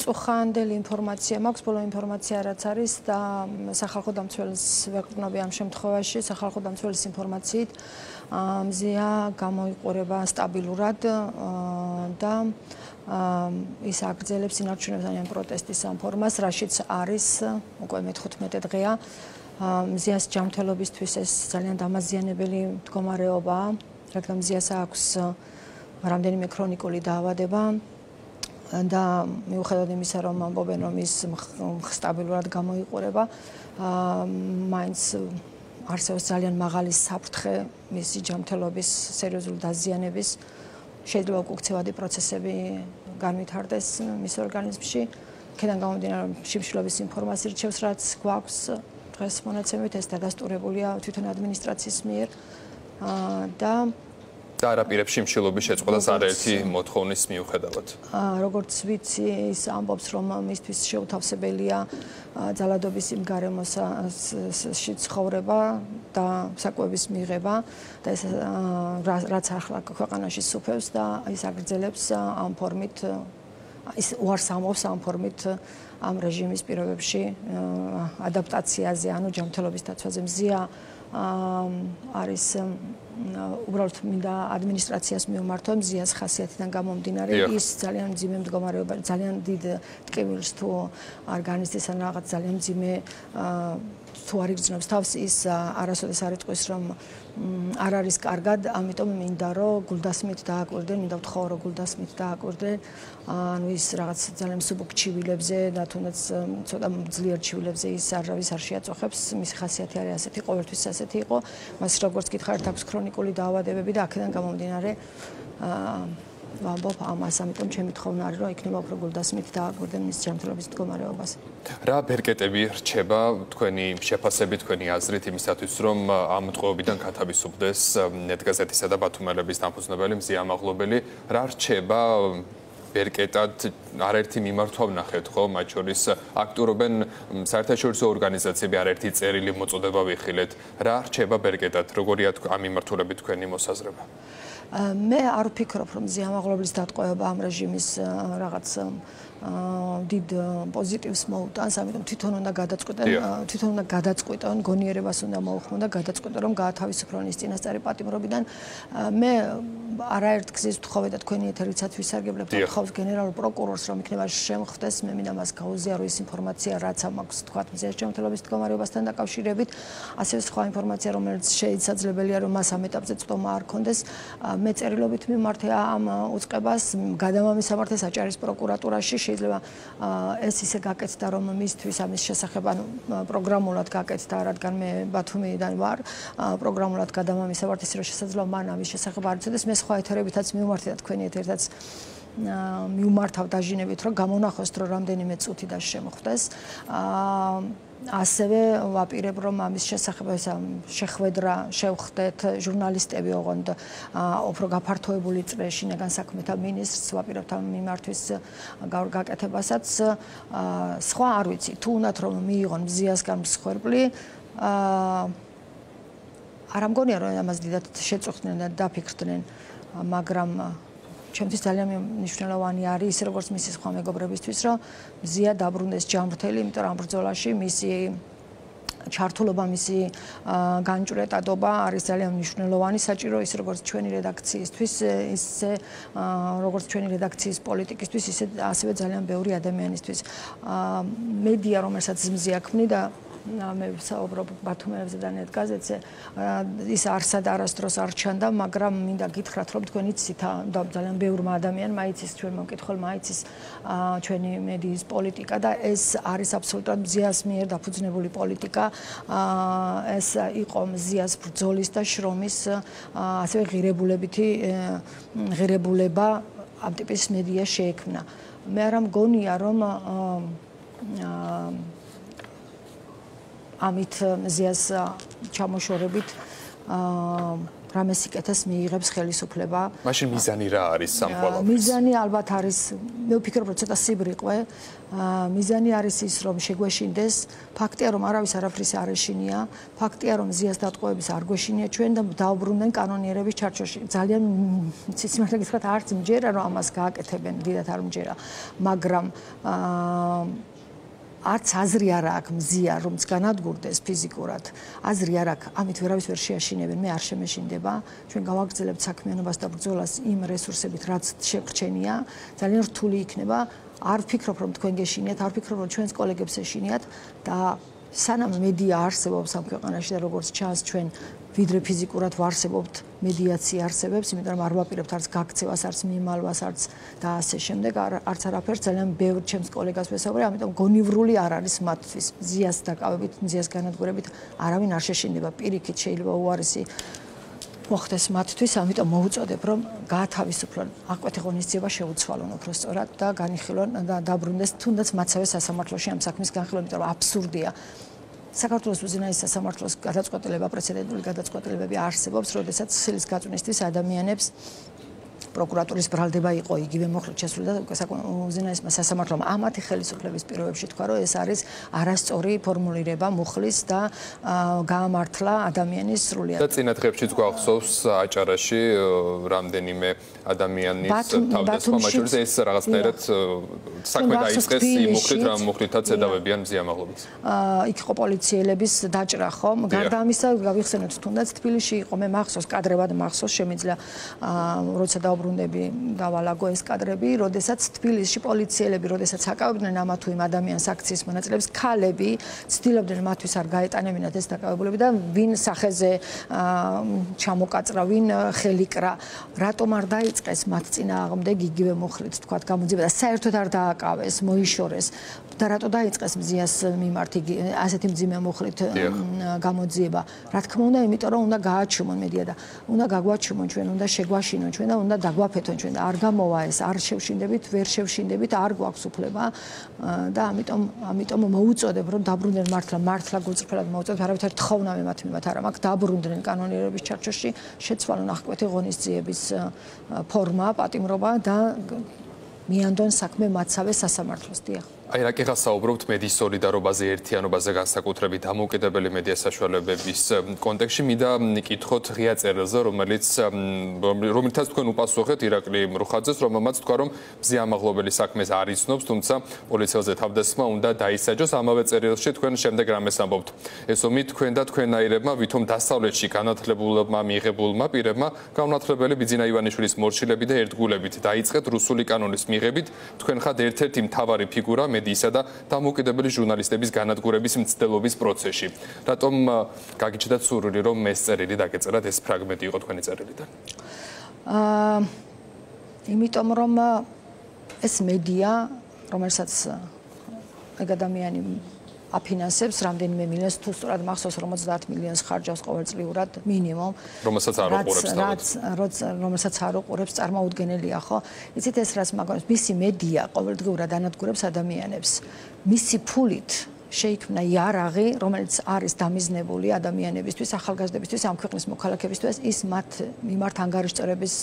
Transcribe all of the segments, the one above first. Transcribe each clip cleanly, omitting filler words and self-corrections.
უწუხანდელი ინფორმაცია მაქვს, ბოლო ინფორმაცია რაც არის და სახალხო დამცველს ვეყრდნობი ამ შემთხვევაში, სახალხო დამცველის ინფორმაციით მზია გამოიყურება სტაბილურად და ის აგრძელებს ინარჩუნებს ამ პროტესტის ამ ფორმას, რაშიც არის უკვე მე-15 დღეა. მზიას ჯანმრთელობისთვის ეს ძალიან დამაზიანებელი მდგომარეობაა, რადგან მზიას აქვს რამდენიმე ქრონიკული დაავადება და მიუხედავად იმისა, რომ ამბობენ, რომ ის სტაბილურად გამოიყურება, მაინც არსებობს ძალიან მაღალი საფრთხე მისი ჯანმრთელობის სერიოზული დაზიანების, შეიძლება უკუქცევადი პროცესები განვითარდეს მის ორგანიზმში. აქედან გამომდინარე, რომ შიმშილობის ინფორმაცია რჩევს, რაც გვაქვს დღეს მონაცემებით, ეს დადასტურებულია თვითონ ადმინისტრაციის მიერ და არაპირებს შიმშილობის შეწყვეტას არაერთი მოთხოვნის მიუხედავად. როგორც ვიცი, ის ამბობს, რომ მისთვის შეუთავსებელია ძალადობის იმ გარემოში ცხოვრება და საკვების მიღება და ეს რაც ახლა ქვეყანაში სუფევს და ის აგრძელებს ამ ფორმით ის უარს ამბობს ამ ფორმით ამ რეჟიმის პირობებში ადაპტაციაზე, ანუ ჯანმრთელობის დაცვაზე. მზია არის უბრალოდ მინდა ადმინისტრაციას მიუმართო მზიას ხასიათიდან გამომდინარე ის ძალიან მძიმე მდგომარეობა, ძალიან დიდ ტკივილს თუ არ განიცდის ან რაღაც ძალიან მძიმე თუ არ იგრძნობს თავს, ის არასოდეს არ იტყვის, რომ არ არის კარგად, ამიტომ მინდა რომ გულდასმით დააკვირდნენ, მინდა ვთხოვო რომ გულდასმით დააკვირდნენ, ანუ ის რაღაც ძალიან მსუბუქ ჩივილებზე და თუნდაც ცოტა ძლიერ ჩივილებზე ის არავის არ შეაწუხებს, მისი ხასიათი არის ასეთი, ყოველთვის ასეთი იყო, მას როგორც გითხარით, აქვს ქრონიკული დაავადებები და აქედან გამომდინარე ვამბობ ამას, ამიტომ ჩემი თხოვნა არის, რომ იქნება უფრო გულდასმით დააკვირდნენ მის ჯანმრთელობის მდგომარეობას. რა ბერკეტები რჩება თქვენი შეფასებით, თქვენი აზრით იმისათვის, რომ ამ მტყუებიდან გათავისუფლდეს ნეტგაზეთისა და ბათუმელების დამფუძნებელი მზია ამაღლობელი, რა რჩება ბერკეტად არაერთი მიმართვა ვნახეთ, ხო, მათ შორის აქტიურობენ საერთაშორისო ორგანიზაციები, არაერთი წერილი მოწოდება ვიხილეთ. რა რჩება ბერკეტად, როგორია ამ მიმართულებით თქვენი მოსაზრება? მე არ ვფიქრობ, რომ მზია ამაღლობლის დატყვევება ამ რეჟიმის რაღაც დიდ პოზიტივს მოუტანს, ამიტომ თვითონ უნდა გადაწყვიტონ, გონიერებას უნდა მოუხმონ და გადაწყვიტონ, რომ გაათავისუფლონ ის წინასწარი პატიმრობიდან. მე არაერთ გზის ვთხოვე და თქვენი ეთერიცაც ვისარგებლებ, ვთხოვს გენერალურ პროკურორს, რომ იქნება შემხვდეს, მე მინდა მას გაუზიარო ის ინფორმაცია, რაც მაქვს თქვა მზიას ჯანმრთელობის მდგომარეობასთან დაკავშირებით, ასევე სხვა ინფორმაცია, რომელიც შეიცაძლებელია, რომ მას ამ ეტაპზე წტომა არ ქონდეს. მე წერილობით მიმართე ამ უწყებას, გადამამისამართე საჭარის პროკურატურაში, შეიძლება ეს ისე გაკეთდა, რომ მისთვის ამის შესახებ პროგრამულად გაკეთდა, რადგან მე ბათუმიდან ვარ, პროგრამულად გადამამისამართე, რომ შესაძლოა მან ამის შესახებ არ იცოდეს, მე სხვა ეთერებითაც მიმართე და თქვენი ეთერითაც მიუმართავ დაჟინებით, რომ გამონახოს, რომ რამდენიმე წუთი და შემოხვდეს. ასევე ვაპირებ, რომ ამის შესახებ შეხვედრა შევხვდეთ ჟურნალისტები, ოღონდ უფრო გაფართოებული წრე შინაგან საქმეთა მინისტრს ვაპირებთ ამ მიმართვის გაკეთებასაც. სხვა არ ვიცი, თუ უნდათ რომ მიიღონ მზიასგან მსხვერპლი, არ ამგონია რომ ამას დიდად შეწუხდნენ და დაფიქრდნენ, მაგრამ ჩემთვის ძალიან მნიშვნელოვანი არის ის, როგორც მისი სხვა მეგობრებისთვის, რომ მზია დაბრუნდეს ჯანმრთელი, იმიტომ რომ ამ ბრძოლაში მისი ჩართულობა, მისი განჭვრეტადობა არის ძალიან მნიშვნელოვანი, საჭირო ის როგორც ჩვენი რედაქციისთვის, ისე როგორც ჩვენი რედაქციის პოლიტიკისთვის, ისე ასევე ძალიან ბევრი ადამიანისთვის. მედია, რომელსაც მზია ქმნიდა, მე ვსაუბრობ ბათუმელებზე და ნეტგაზეთზე, ის არსად არასდროს არ ჩანდა, მაგრამ მინდა გითხრათ, რომ თქვენ იცით და ძალიან ბევრმა ადამიანმა იცის, ჩვენ მომკითხველმა იცის ჩვენი მედიის პოლიტიკა და ეს არის აბსოლუტურად მზიას მიერ დაფუძნებული პოლიტიკა. ეს იყო მზიას ბრძოლის და შრომის ასევე ღირებულება ამ ტიპის მედია შეექმნა. მე არ მგონია, რომ ამით მზიას ჩამოშორებით რამე სიკეთეს მიიღებს ხელისუფლება. მაშინ მიზანი რა არის ამ ყველაფრის? მიზანი ალბათ არის, მე ვფიქრობ, რომ ცოტა სიბრიყვე. მიზანი არის ის, რომ შეგვეშინდეს. ფაქტია, რომ არავის არაფრის არ ეშინია. ფაქტია, რომ ზიას დატყვევების არ გვეშინია ჩვენ და დაუბრუნდნენ კანონიერების ჩარჩოში. ძალიან სიმართლე გითხრათ, არც მჯერა, რომ ამას გააკეთებენ, დიდათ არ მჯერა. მაგრამ არც აზრი არ აქვს მზია, რომც განადგურდეს ფიზიკურად. აზრი არ აქვს, ამით ვერავის ვერ შეაშინებენ, მე არ შემეშინდება. ჩვენ გავაგრძელებთ საქმიანობას და ბრძოლას იმ რესურსებით, რაც შეგვრჩენია. ძალიან რთული იქნება. არ ვფიქრობ, რომ თქვენ გეშინიათ, არ ვფიქრობ, რომ ჩვენს კოლეგებს ეშინიათ და სანამ მედია არსებობს ამ ქვეყანაში და როგორც ჩანს ჩვენ ვიდრე ფიზიკურად ვარსებობთ, მედიაცია არსებობს, იმიტომ რომ არ ვაპირებთ არც გაქცევას, არც მიმალვას, არც და ასე შემდეგ, არც არაფერს. ძალიან ბევრ ჩემს კოლეგას ვესაუბრე, ამიტომ გონივრული არ არის მათთვის. ზიას დაკავებით, ზიას განადგურებით არავინ არ შეშინდება. პირიქით შეიძლება უარესი მოხდეს მათთვის, ამიტომ მოუწოდებ, რომ გაათავისუფლონ აკვეთი ღონისძიება შეუცვალონ უფრო სწორად და განიხილონ და დაბრუნდეს თუნდაც მაცავე სასამართლოში ამ საქმის განხილვა, იმიტომ რომ აბსურდია. საქართველოს უზენაეს სასამართლოს გადაწყვეტილება, პრეცედენტული გადაწყვეტილებები არსებობს, როდესაც სილის გაწვნისთვის ადამიანებს პროკურატურის ბრალდება იყო იგივე მოხლით შესული და უზენაესმა სასამართლომ ამათი ხელისუფლების პირობებში თქვა, რომ ეს არის არასწორი ფორმულირება მუხლის და გაამართლა ადამიანის სრულიად. და წინა დღეებშიც გვახსოვს აჭარაში რამდენიმე ადამიანის თავდასხმა, მათ შორის ეს რაღაცნაირად საქმე დაიწყეს იმ მუხლით, რა მუხლითაც ედავებიან მზიამაღლობას. იქ იყო პოლიციელების დაჭრა, ხომ? გარდა ამისა, გავიხსენოთ თუნდაც თბილისში იყო, მე მახსოვს, კადრებად მახსოვს, შემიძლია როცა დაუბრუნდები დავალაგო ეს კადრები, როდესაც თბილისში პოლიციელები, როდესაც აკავებდნენ ამა თუ იმ ადამიანს აქციის მონაწილეებს, ქალები ცდილობდნენ მათთვის არ გაეტანებინათ ეს დაკავებულები და ვინ სახეზე ჩამოკაწრა, ვინ ხელიკრა, რატომ არ დაიწყეს მათ წინააღმდეგ იგივე მუხლით თქვა გამოძიება და საერთოდ არ დააკავეს, მოიშორეს და რატო დაიწყეს მზიას მიმართ ასეთი მძიმე მუხლით გამოძიება. რა თქმა უნდა, იმიტომ რომ უნდა გააჩუმონ მედია და უნდა გაგვაჩუმონ ჩვენ, უნდა შეგვაშინონ ჩვენ და უნდა დაგვაფეთონ ჩვენ და არ გამოვა ეს, არ შევშინდებით, ვერ შევშინდებით, არ გვაქვს უფლება და ამიტომ მოუწოდებ, რომ დაბრუნდნენ მართლა გულწრფელად მოუწოდებ, არავითარ თხოვნა მე მათ მიმართ არ მაქვს, დაბრუნდნენ კანონიერების ჩარჩოში, შეცვალონ აღკვეთი ღონისძიების ფორმა, პატიმრობა და მიანდონ საქმე მაცავე სასამართლოს. დიახ. აი რა კითხვა საუბრობთ მედიის სოლიდარობაზე, ერთიანობაზე, განსაკუთრებით დამოუკიდებელი მედია საშუალებების კონტექსტში. მინდა ნიკითხოთ ღია წერილზე, რომელთაც თქვენ უპასუხეთ ირაკლი მრუხაძეს, რომელმაც თქვა, რომ მზიამაღლობელი საქმეს არ იცნობს, თუმცა პოლიციელზე თავდასხმა უნდა დაისაჯოს. ამავე წერილში თქვენ შემდეგ რამეს ამბობთ. ესომი თქვენ და თქვენაირებმა ვითომ დასავლეთში განათლებულებმა მიღებულმა პირებმა განმანათლებელი ბიძინა ივანიშვილის მორჩილები და ერთგულებით დაიწყეთ რუსული კანონის მიღებით. თქვენ ხართ ერთ-ერთი მთავარი ფიგურა მედიისა და დამოუკიდებელი ჟურნალისტების განადგურების მცდელობის პროცესში. რატომ გაგიჩნდათ სურვილი, რომ ეს წერილი დაგეწერათ, ეს ფრაგმენტი იყო თქვენი წერილიდან? იმიტომ რომ ეს მედია, რომელსაც ეგ ადამიანი აფინანსებს რამდენიმე მილიონს, თუ სწორად მახსოვს 50 მილიონს ხარჯავს ყოველწლიურად მინიმუმ, რომელსაც არ უყურებს, წარმოუდგენელია, ხო? იცით ეს რას მაგალითად მისი მედია ყოველდღიურად ანადგურებს ადამიანებს. მისი ფულით შეიქმნა იარაღი, რომელიც არის დამიზნებული ადამიანებისთვის, ახალგაზრდებისთვის, ამ ქვეყნის მოქალაქეებისთვის, ის მათ მიმართ ანგარიშწერების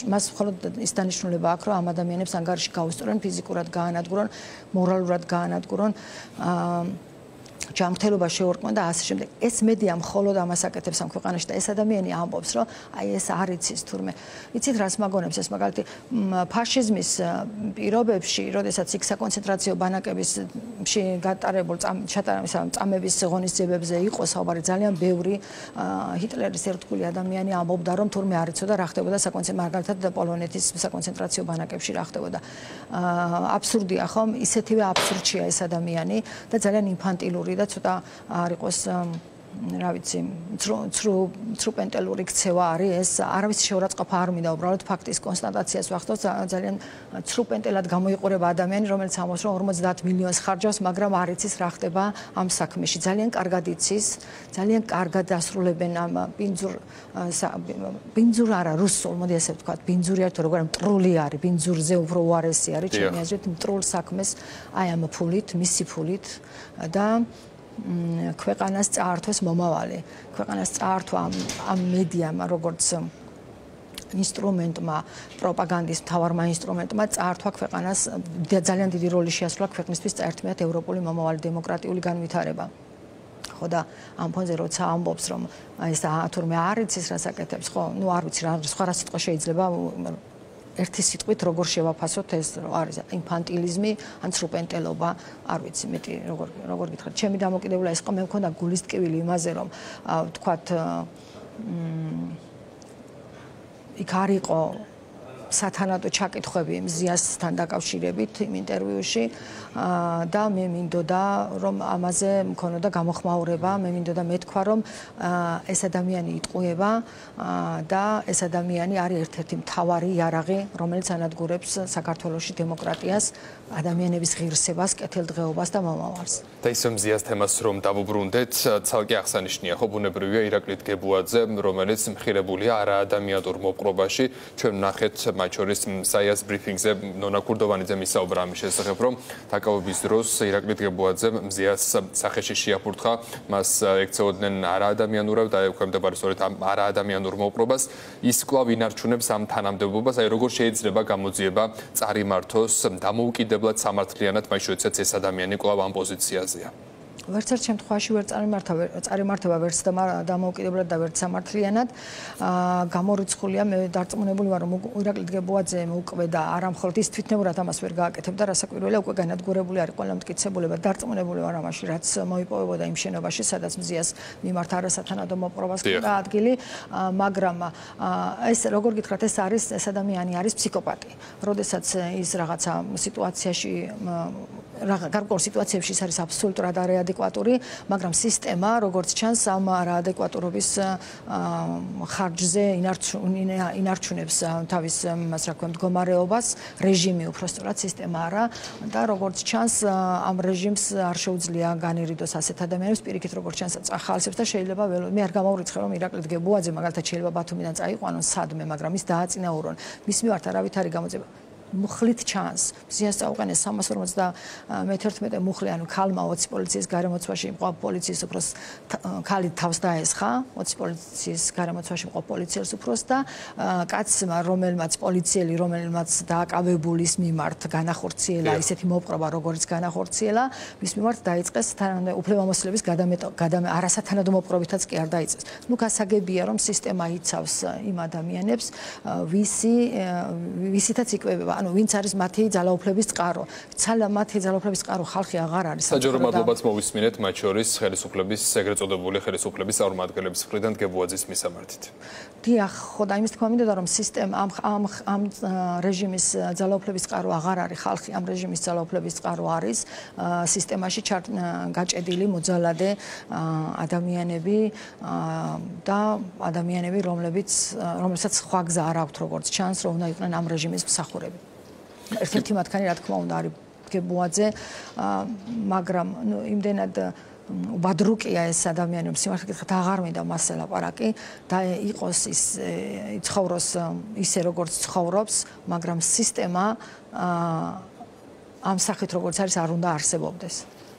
მას მხოლოდ ის დანიშნულება აქვს, რომ ამ ადამიანებს ანგარიში გაუსწორონ, ფიზიკურად გაანადგურონ, მორალურად გაანადგურონ, ჯანმრთელობა შეურყმონ და ასე შემდეგ. ეს მედია მხოლოდ ამას აკეთებს ამ ქვეყანაში და ეს ადამიანი ამბობს, რომ აი ეს არ იცის თურმე. იცით რას მაგონებს ეს მაგალითად ფაშიზმის პირობებში, როდესაც იქ საკონცენტრაციო ბანაკებში გატარებულ წამების ღონისძიებებზე იყო საუბარი, ძალიან ბევრი ჰიტლერის ერთგული ადამიანი ამბობდა, რომ თურმე არ იცოდა რა ხდებოდა მაგალითად პოლონეთის საკონცენტრაციო ბანაკებში რა ხდებოდა. აბსურდია, ხომ? ისეთივე აბსურდშია ეს ადამიანი და ძალიან ინფანტილური და ცოტა არ იყოს რა ვიცი, ცრუპენტელური ქცევა არის ეს, არავის შეურაცხყოფა არ მინდა, უბრალოდ ფაქტის კონსტატაციას ვახსოვს, ძალიან ცრუპენტელად გამოიყურება ადამიანი, რომელიც ამბობს, რომ 50 მილიონს ხარჯავს, მაგრამ არ იცის რა ხდება ამ საქმეში. ძალიან კარგად იცის, ძალიან კარგად დასრულებენ ამ ბინძურ არა, რუსულ, მოდი ასე ვთქვათ, ბინძური არის, თუ როგორ მტრული არის, ბინძურზე უფრო უარესი არის, ჩემი აზრით, მტრულ საქმეს აი ამ ფულით, მისი ფულით და ქვეყანას წაართვეს მომავალი. ქვეყანას წაართვა ამ მედიამ როგორც ინსტრუმენტმა, პროპაგანდის მთავარმა ინსტრუმენტმა წაართვა ქვეყანას ძალიან დიდი როლი შეასრულა ქვეყნისთვის წაერთმიათ ევროპული მომავალი დემოკრატიული განვითარება. ხო და ამ ფონზე როცა ამბობს რომ ეს თურმე არ იცის რას აკეთებს, ხო, ნუ არ ვიცი რა სხვა რა სიტყვა შეიძლება ერთი სიტყვით როგორ შევაფასოთ ეს არის ინფანტილიზმი ან სრუპენტელობა, არ ვიცი მეტი როგორ გითხრათ. ჩემი დამოკიდებულება ეს ყო მე მქონდა გულის ტკივილი იმაზე რომ ვთქვათ იქ არ იყო სათანადო ჩაკითხვები მზიასთან დაკავშირებით იმ ინტერვიუში და მე მინდოდა რომ ამაზე მქონოდა გამოხმაურება, მე მინდოდა მეთქვა რომ ეს ადამიანი იტყუება და ეს ადამიანი არის ერთ-ერთი მთავარი იარაღი, რომელიც ანადგურებს საქართველოში დემოკრატიას, ადამიანების ღირსებას, კეთილდღეობას და მომავალს. და ის მზიას თემას რომ დავუბრუნდეთ, ცალკე აღსანიშნია ხო ბუნებრივია ირაკლი დგებუაძე, რომელიც მხირებულია არაადამიანურ მოპყრობაში, ჩვენ ვნახეთ მათ შორის საიას ბრიფინგზე ნონა ქურდოვანიძე მისაუბრა ამის შესახებ, რომ დაკავების დროს ირაკლი დგებუაძე მზიას სახეში შეაფურთხა, მას ექცეოდნენ არაადამიანურად და ექვემდებარა სწორედ ამ არაადამიანურ მოპყრობას. ის კვლავ ინარჩუნებს ამ თანამდებობას, აი როგორ შეიძლება გამოძიება წარიმართოს დამოუკიდებლად სამართლიანად, მათ შორისაც ეს ადამიანი კვლავ ამ პოზიციაზეა. ვერც ერთ შემთხვევაში ვერ წარიმართება ვერც დამოუკიდებლად და ვერც სამართლიანად. გამორიცხულია მე დარწმუნებული ვარ რომ ირაკლი დგებუაძე უკვე და არა მხოლოდ ის თვითნებურად ამას ვერ გააკეთებდა, რასაკვირველია უკვე განადგურებული არის ყველა მტკიცებულება. დარწმუნებული ვარ ამაში, რაც მოიპოვებოდა იმ შენობაში, სადაც მზიას მიმართ არასათანადო მოპყრობას ჰქონდა ადგილი, მაგრამ ეს როგორ გითხრათ, ეს ადამიანი არის ფსიქოპატი. როდესაც ის რაღაცა სიტუაციაში გარკვეულ სიტუაციებში ის არის აბსოლუტურად არაადეკვატური, მაგრამ სისტემა, როგორც ჩანს, ამ არაადეკვატურობის ხარჯზე ინარჩუნებს თავის მას რა ქვია მდგომარეობას, რეჟიმი უпростоრად სისტემა არა და როგორც ჩანს, ამ რეჟიმს არ შეუძლია განერიდოს ასეთ ადამიანებს, პირიქით როგორც ჩანს, ახალისებს და შეიძლება მე არ გამოვრიცხე რომ ირაკლი დგებუაძე მაგალითად შეიძლება ბათუმიდან წაიყვანონ სადმე, მაგრამ ის დააწინაურონ. მის მიმართ არავით არის გამოძიება. მუხლით ჩანს. მზიას წაუყენეს 351 მუხლი, ანუ ქალმა 20 პოლიციის გარემოცვაში მყოფ პოლიციის უფროს ქალი თავს დაესხა, 20 პოლიციის გარემოცვაში მყოფ პოლიციელს უფროს და კაცმა, რომელმაც პოლიციელი, რომელმაც დააკავებულის მიმართ განახორციელა ისეთი მოპყრობა, როგორც განახორციელა, მის მიმართ დაიწყეს უფლებამოსილების არასათანადო მოპყრობითაც კი არ დაიწყეს. ნუ გასაგებია, რომ სისტემა იცავს იმ ადამიანებს, ვისითაც იკვებება. ანუ ვინც არის მათი ძალაუფლების წყარო. მათი ძალაუფლების წყარო ხალხი აღარ არის. საჯარო მადლობაც მოვისმინეთ მათ შორის ხელისუფლების ეგრეთ წოდებული ხელისუფლების წარმომადგენლების მხრიდან დგებუაძის მისამართით. დიახ, ხო და იმის თქმა მინდოდა რომ სისტემა ამ რეჟიმის ძალაუფლების წყარო აღარ არის ხალხი, ამ რეჟიმის ძალაუფლების წყარო არის სისტემაში გაჭედილი მოძალადე ადამიანები და ადამიანები, რომლებსაც სხვა გზა არ აქვთ, როგორც ჩანს, რომ უნდა იყვნენ ამ რეჟიმის მსახურები. ერთ-ერთი მათგანი რა თქმა უნდა არის დგებუაძე, მაგრამ იმდენად უბადრუკია ეს ადამიანი, რომ სიმართლე გითხრათ აღარ მინდა მასზე ლაპარაკი და იყოს ის იცხოვროს ისე როგორც ცხოვრობს, მაგრამ სისტემა ამ სახით როგორც არის არ უნდა არსებობდეს.